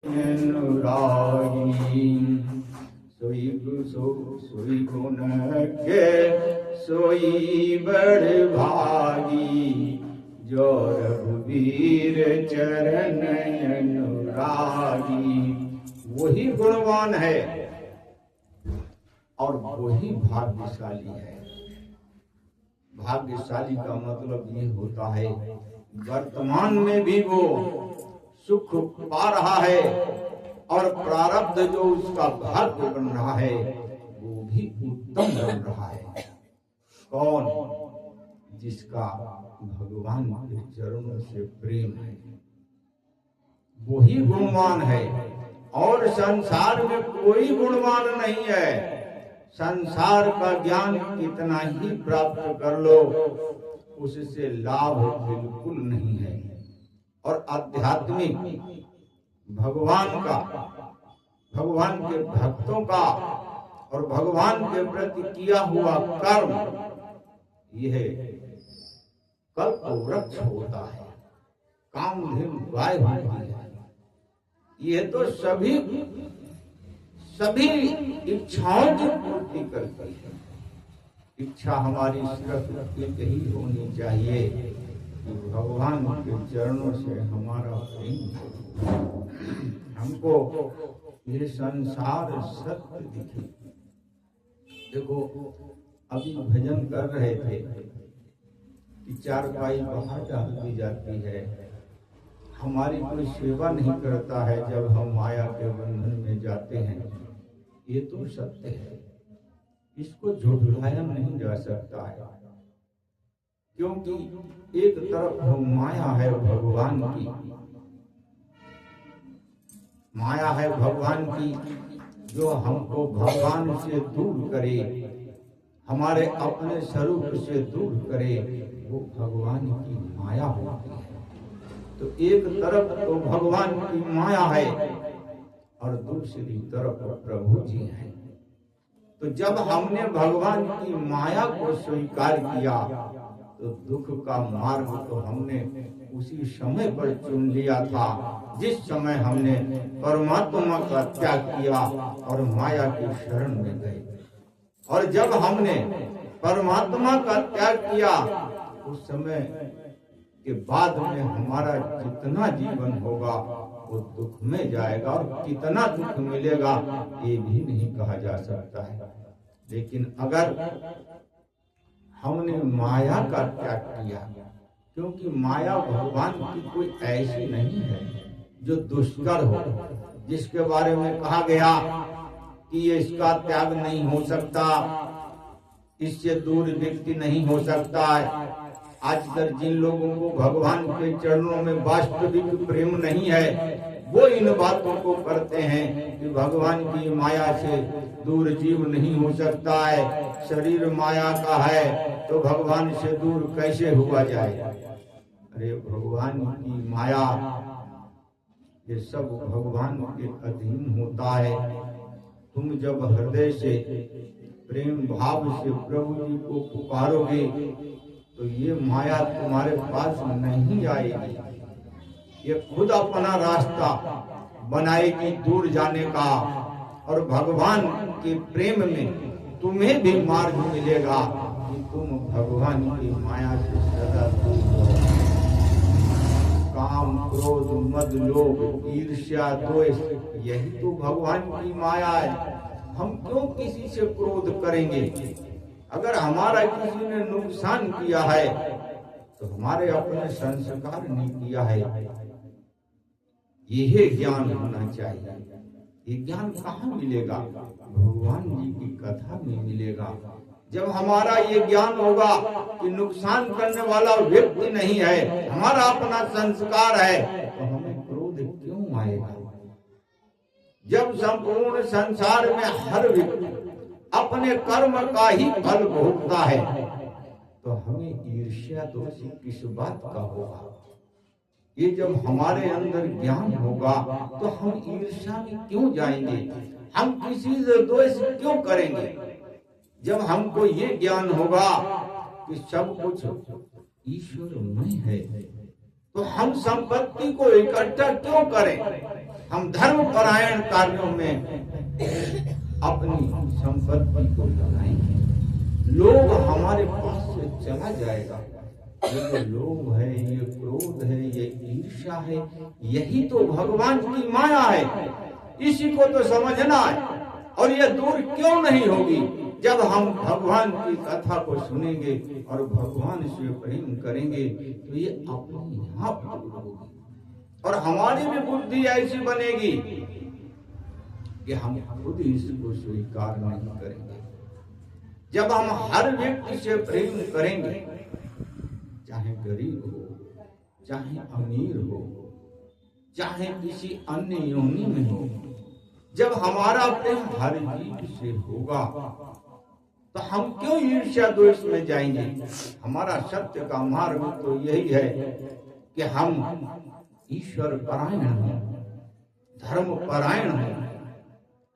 अनुरागी सोई गुण के सोई बड़ भागी, जो रघुवीर चरण अनुरागी। वही गुणवान है और वही भाग्यशाली है। भाग्यशाली का मतलब ये होता है वर्तमान में भी वो सुख पा रहा है और प्रारब्ध जो उसका भाग्य बन रहा है वो भी उत्तम बन रहा है। कौन? जिसका भगवान के चरणों से प्रेम है, वही गुणवान है। और संसार में कोई गुणवान नहीं है। संसार का ज्ञान कितना ही प्राप्त कर लो, उससे लाभ बिल्कुल नहीं है। और आध्यात्मिक भगवान का, भगवान के भक्तों का और भगवान के प्रति किया हुआ कर्म, यह कल्प वृक्ष होता है, कामधेनु गाय होती है। यह तो सभी इच्छाओं की पूर्ति करती है। इच्छा हमारी सिर्फ एक ही होनी चाहिए कि भगवान के चरणों से हमारा प्रेम हो, हमको ये संसार सत्य दिखे। देखो, अभी भजन कर रहे थे कि चारपाई बाहर डाल दी जाती है, हमारी कोई सेवा नहीं करता है जब हम माया के बंधन में जाते हैं। ये तो सत्य है, इसको झुठलाया नहीं जा सकता है। क्योंकि एक तरफ माया है भगवान की, माया है भगवान की जो हमको भगवान से दूर करे, हमारे अपने स्वरूप से दूर करे, वो भगवान की माया होती है। तो एक तरफ तो भगवान की माया है और दूसरी तरफ प्रभु जी हैं। तो जब हमने भगवान की माया को स्वीकार किया तो दुख का मार्ग तो हमने उसी समय पर चुन लिया था जिस समय हमने परमात्मा का त्याग किया और माया की शरण में गए। और जब हमने परमात्मा का त्याग किया उस समय के बाद में हमारा जितना जीवन होगा वो दुख में जाएगा, और कितना दुख मिलेगा ये भी नहीं कहा जा सकता है। लेकिन अगर हमने माया का त्याग किया, क्योंकि माया भगवान की कोई ऐसी नहीं है जो दुष्कर हो, जिसके बारे में कहा गया कि ये इसका त्याग नहीं हो सकता, इससे दूर व्यक्ति नहीं हो सकता है। आजकल जिन लोगों को भगवान के चरणों में वास्तविक प्रेम नहीं है, वो इन बातों को करते हैं कि भगवान की माया से दूर जीव नहीं हो सकता है, शरीर माया का है तो भगवान से दूर कैसे हुआ जाए। अरे भगवान की माया ये सब भगवान के अधीन होता है। तुम जब हृदय से प्रेम भाव से प्रभु जी को पुकारोगे तो ये माया तुम्हारे पास नहीं आएगी, ये खुद अपना रास्ता बनाएगी दूर जाने का। और भगवान के प्रेम में तुम्हें भी मार्ग मिलेगा कि तुम भगवान की माया से सदा दूर हो। काम, क्रोध, मद, लोभ, ईर्ष्या, द्वेष, यही तो भगवान की माया है। हम क्यों किसी से क्रोध करेंगे? अगर हमारा किसी ने नुकसान किया है तो हमारे अपने संस्कार नहीं किया है। यह ज्ञान होना चाहिए। ये ज्ञान कहाँ मिलेगा? भगवान जी की कथा में मिलेगा। जब हमारा ये ज्ञान होगा कि नुकसान करने वाला व्यक्ति नहीं है, हमारा अपना संस्कार है, तो हमें क्रोध क्यों आएगा? जब संपूर्ण संसार में हर व्यक्ति अपने कर्म का ही फल भोगता है तो हमें ईर्ष्या दोषी किस बात का होगा? ये जब हमारे अंदर ज्ञान होगा तो हम ईर्ष्या में क्यों जाएंगे? हम किसी से द्वेष क्यों करेंगे? जब हमको ये ज्ञान होगा कि सब कुछ ईश्वरमय है तो हम संपत्ति को इकट्ठा क्यों करें? हम धर्म परायण कार्यों में अपनी संपत्ति को लगाएंगे, लोग हमारे पास से चला जाएगा। ये जो लोभ है, ये क्रोध है, ये ईर्ष्या है, यही तो भगवान की माया है। इसी को तो समझना है। और ये दूर क्यों नहीं होगी? जब हम भगवान की कथा को सुनेंगे और भगवान से प्रेम करेंगे तो ये अपने आप दूर होगी। और हमारी भी बुद्धि ऐसी बनेगी कि हम खुद इसको स्वीकार नहीं करेंगे। जब हम हर व्यक्ति से प्रेम करेंगे, चाहे गरीब हो, चाहे अमीर हो, चाहे किसी अन्य योनि में हो, जब हमारा प्रेम हर जीव से होगा तो हम क्यों ईर्ष्या द्वेष में जाएंगे? हमारा सत्य का मार्ग तो यही है कि हम ईश्वर परायण हों, धर्म परायण हों।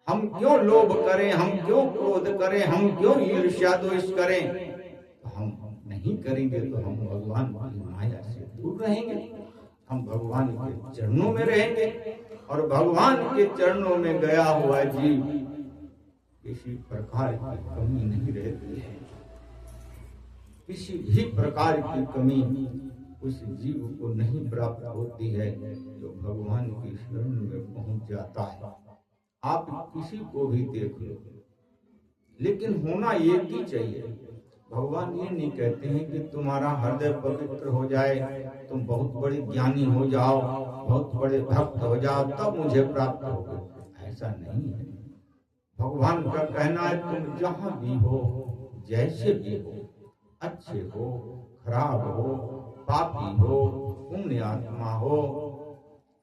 हम क्यों लोभ करें, हम क्यों क्रोध करें, हम क्यों ईर्ष्या द्वेष करें? तो हम नहीं करेंगे तो हम भगवान की माया से दूर रहेंगे, हम भगवान के चरणों में रहेंगे। और भगवान के चरणों में गया हुआ जीव किसी प्रकार की कमी नहीं रहती है। किसी भी प्रकार की कमी उस जीव को नहीं प्राप्त होती है जो भगवान की शरण में पहुंच जाता है। आप किसी को भी देख लो, लेकिन होना एक ही चाहिए। भगवान ये नहीं कहते हैं कि तुम्हारा हृदय पवित्र हो जाए, तुम बहुत बड़े ज्ञानी हो जाओ, बहुत बड़े भक्त हो जाओ, तब मुझे प्राप्त होगे। ऐसा नहीं है। भगवान का कहना है तुम जहां भी हो, जैसे भी हो, अच्छे हो, खराब हो, पापी हो, पुण्य आत्मा हो,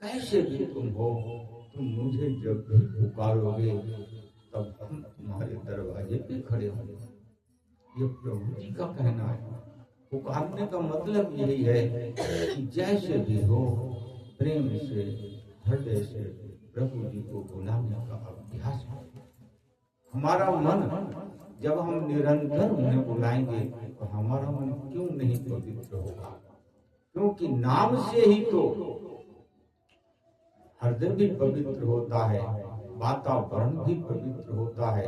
कैसे भी तुम हो, तुम मुझे जब भी पुकारोगे तब हम तुम्हारे दरवाजे पे खड़े होंगे। ये प्रभु जी का कहना है। पुकारने का मतलब यही है कि जैसे भी हो प्रेम से, हृदय से प्रभु जी को बुलाने का अभ्यास है। हमारा मन जब हम निरंतर उन्हें बुलाएंगे तो हमारा मन क्यों नहीं पवित्र होगा? क्योंकि नाम से ही तो हृदय भी पवित्र होता है, वातावरण भी पवित्र होता है,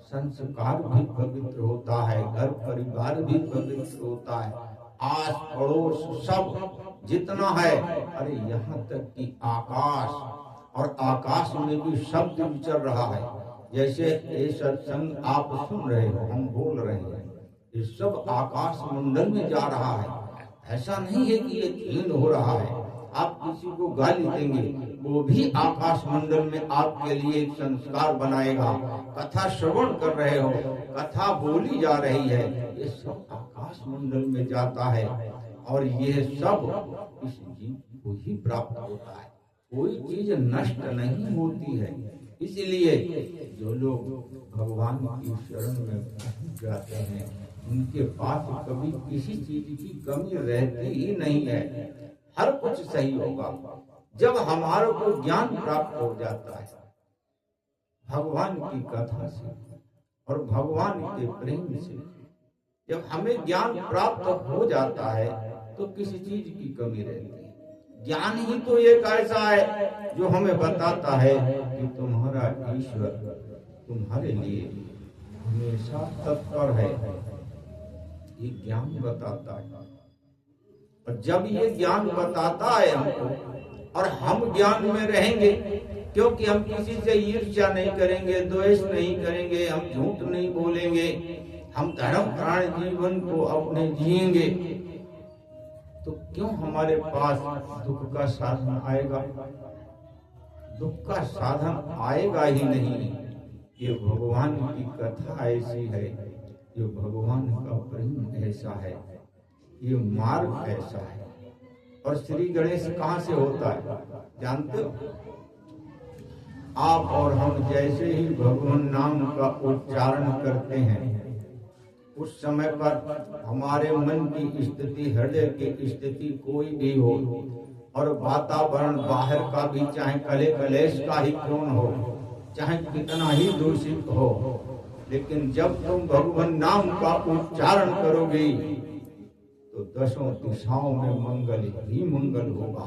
संस्कार भी पवित्र होता है, घर परिवार भी पवित्र होता है, आस पड़ोस सब जितना है, अरे यहाँ तक कि आकाश, और आकाश में भी शब्द विचर रहा है। जैसे ये सत्संग आप सुन रहे हो, हम बोल रहे हैं, ये सब आकाश मंडल में जा रहा है। ऐसा नहीं है कि ये हीन हो रहा है। आप किसी को गाली देंगे, वो भी आकाश मंडल में आपके लिए एक संस्कार बनाएगा। कथा श्रवण कर रहे हो, कथा बोली जा रही है, ये सब आकाश मंडल में जाता है और ये सब इस जीव को ही प्राप्त होता है। कोई चीज नष्ट नहीं होती है। इसलिए जो लोग भगवान की शरण में जाते हैं उनके पास कभी किसी चीज की कमी रहती ही नहीं है। हर कुछ सही होगा जब हमारे को ज्ञान प्राप्त हो जाता है भगवान की कथा से और भगवान के प्रेम से। जब हमें ज्ञान प्राप्त हो जाता है तो किसी चीज की कमी रहती है। ज्ञान ही तो एक ऐसा है जो हमें बताता है कि तुम्हारा ईश्वर तुम्हारे लिए हमेशा तत्पर है। ये ज्ञान बताता है। और जब ये ज्ञान बताता है हमको और हम ज्ञान में रहेंगे, क्योंकि हम किसी से ईर्ष्या नहीं करेंगे, द्वेष नहीं करेंगे, हम झूठ नहीं बोलेंगे, हम धर्मपरायण जीवन को अपने जिएंगे, तो क्यों हमारे पास दुख का साधन आएगा? दुख का साधन आएगा ही नहीं। ये भगवान की कथा ऐसी है, ये भगवान का प्रेम ऐसा है, ये मार्ग ऐसा है। और श्री गणेश कहाँ से होता है जानते हो? आप और हम जैसे ही भगवान नाम का उच्चारण करते हैं उस समय पर हमारे मन की स्थिति, हृदय की स्थिति कोई भी हो और वातावरण बाहर का भी चाहे कले कलेश का ही क्यों न हो, चाहे कितना ही दूषित हो, लेकिन जब तुम भगवान नाम का उच्चारण करोगे तो दसों दिशाओं में मंगल ही मंगल होगा।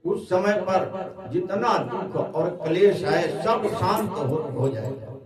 उस समय पर जितना दुख और क्लेश है सब शांत हो जाएगा।